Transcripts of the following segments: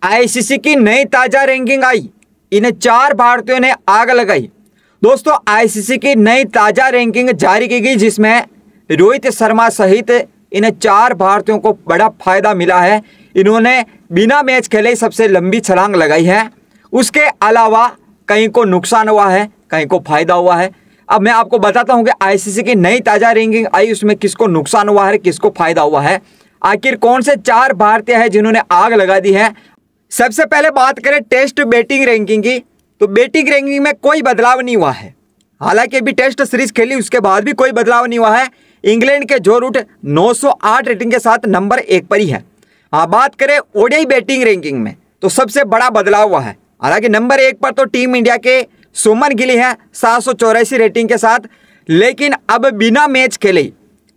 ICC की नई ताजा रैंकिंग आई, इन 4 भारतीयों ने आग लगाई। दोस्तों, आईसीसी की नई ताजा रैंकिंग जारी की गई, जिसमें रोहित शर्मा सहित इन 4 भारतीयों को बड़ा फायदा मिला है। इन्होंने बिना मैच खेले सबसे लंबी छलांग लगाई है। उसके अलावा कहीं को नुकसान हुआ है, कहीं को फायदा हुआ है। अब मैं आपको बताता हूं कि आईसीसी की नई ताजा रैंकिंग आई, उसमें किसको नुकसान हुआ है, किसको फायदा हुआ है। आखिर कौन से 4 भारतीय हैं जिन्होंने आग लगा दी है। सबसे पहले बात करें टेस्ट बैटिंग रैंकिंग की, तो बैटिंग रैंकिंग में कोई बदलाव नहीं हुआ है। हालांकि अभी टेस्ट सीरीज खेली, उसके बाद भी कोई बदलाव नहीं हुआ है। इंग्लैंड के जो रूट 908 रेटिंग के साथ नंबर 1 पर ही है। हाँ, बात करें ओडीआई बैटिंग रैंकिंग में, तो सबसे बड़ा बदलाव हुआ है। हालांकि नंबर 1 पर तो टीम इंडिया के सुमन गिल है 784 रेटिंग के साथ, लेकिन अब बिना मैच खेले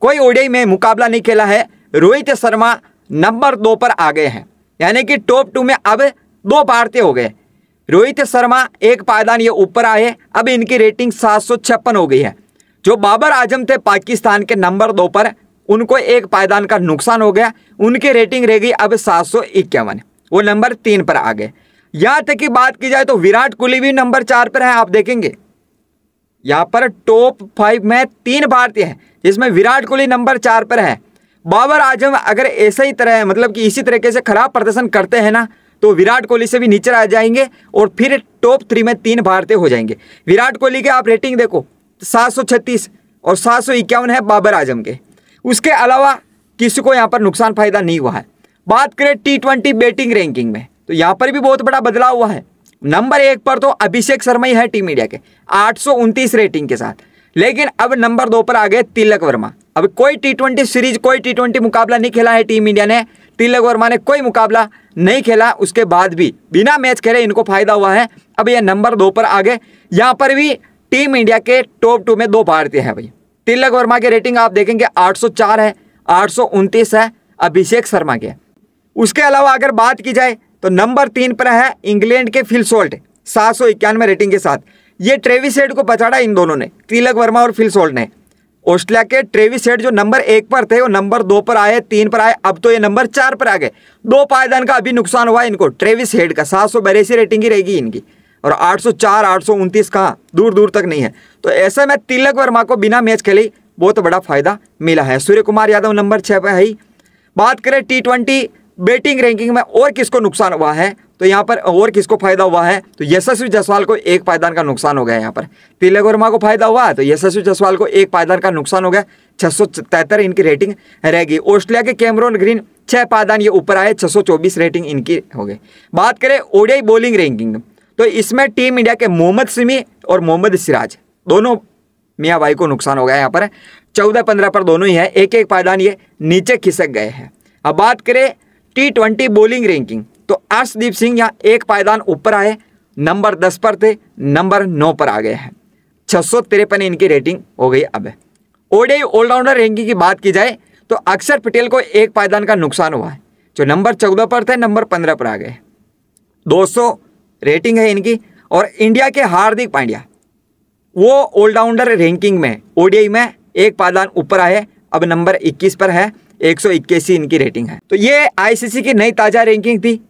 कोई ओडीआई में मुकाबला नहीं खेला है। रोहित शर्मा नंबर 2 पर आ गए हैं, यानी कि टॉप 2 में अब 2 भारतीय हो गए। रोहित शर्मा एक पायदान ये ऊपर आए, अब इनकी रेटिंग 756 हो गई है। जो बाबर आजम थे पाकिस्तान के नंबर 2 पर, उनको एक पायदान का नुकसान हो गया, उनकी रेटिंग रह गई अब 751, वो नंबर 3 पर आ गए। यहाँ तक की बात की जाए तो विराट कोहली भी नंबर 4 पर है। आप देखेंगे यहाँ पर टॉप 5 में 3 भारतीय हैं, जिसमें विराट कोहली नंबर 4 पर है। बाबर आजम अगर ऐसा ही तरह मतलब कि इसी तरीके से खराब प्रदर्शन करते हैं ना, तो विराट कोहली से भी नीचे आ जाएंगे और फिर टॉप 3 में 3 भारतीय हो जाएंगे। विराट कोहली के आप रेटिंग देखो 736 और 751 है बाबर आजम के। उसके अलावा किसी को यहाँ पर नुकसान फायदा नहीं हुआ है। बात करें T20 बैटिंग रैंकिंग में, तो यहाँ पर भी बहुत बड़ा बदलाव हुआ है। नंबर 1 पर तो अभिषेक शर्मा ही है टीम इंडिया के 829 रेटिंग के साथ, लेकिन अब नंबर 2 पर आ गए तिलक वर्मा। अब कोई T20 सीरीज, कोई T20 मुकाबला नहीं खेला है टीम इंडिया ने। तिलक वर्मा ने कोई मुकाबला नहीं खेला, उसके बाद भी बिना मैच खेले इनको फायदा हुआ है। अब ये नंबर 2 पर आ गए। यहाँ पर भी टीम इंडिया के टॉप 2 में 2 भारतीय हैं भाई। तिलक वर्मा की रेटिंग आप देखेंगे 804 है, 829 है अभिषेक शर्मा के। उसके अलावा अगर बात की जाए तो नंबर 3 पर है इंग्लैंड के फिल सॉल्ट 791 रेटिंग के साथ। ये ट्रेविस हेड को पछाड़ा इन दोनों ने, तिलक वर्मा और फिल सॉल्ट ने। ऑस्ट्रेलिया के ट्रेविस हेड जो नंबर 1 पर थे, वो नंबर 2 पर आए, 3 पर आए, अब तो ये नंबर 4 पर आ गए। 2 पायदान का अभी नुकसान हुआ इनको। ट्रेविस हेड का 782 रेटिंग ही रहेगी इनकी, और 804 829 कहाँ, दूर दूर तक नहीं है। तो ऐसे में तिलक वर्मा को बिना मैच खेले बहुत बड़ा फायदा मिला है। सूर्य कुमार यादव नंबर 6 पर है ही। बात करें T20 बैटिंग रैंकिंग में और किसको नुकसान हुआ है, तो यहाँ पर और किसको फायदा हुआ है, तो यशस्वी जायसवाल को एक पायदान का नुकसान हो गया। यहाँ पर तिलक वर्मा को फायदा हुआ, तो यशस्वी जायसवाल को एक पायदान का नुकसान हो गया। 673 इनकी रेटिंग रहेगी। ऑस्ट्रेलिया के कैमरन ग्रीन 6 पायदान ये ऊपर आए, 624 रेटिंग इनकी हो गई। बात करें ओडीआई बॉलिंग रैंकिंग, तो इसमें टीम इंडिया के मोहम्मद सिमी और मोहम्मद सिराज दोनों मियाँ भाई को नुकसान हो गया। यहाँ पर 14-15 पर दोनों ही है, एक एक पायदान ये नीचे खिसक गए हैं। अब बात करें T20 बॉलिंग रैंकिंग, तो अर्शदीप सिंह यहाँ एक पायदान ऊपर आए, नंबर 10 पर थे, नंबर 9 पर आ गए हैं। 653 इनकी रेटिंग हो गई। अब ओडीआई ऑलराउंडर रैंकिंग की बात की जाए तो अक्षर पटेल को एक पायदान का नुकसान हुआ है, जो नंबर 14 पर थे, नंबर 15 पर आ गए। 200 रेटिंग है इनकी। और इंडिया के हार्दिक पांड्या वो ऑलराउंडर रैंकिंग में ओडीआई में एक पायदान ऊपर आए, अब नंबर 21 पर है, 181 इनकी रेटिंग है। तो ये आईसीसी की नई ताजा रैंकिंग थी।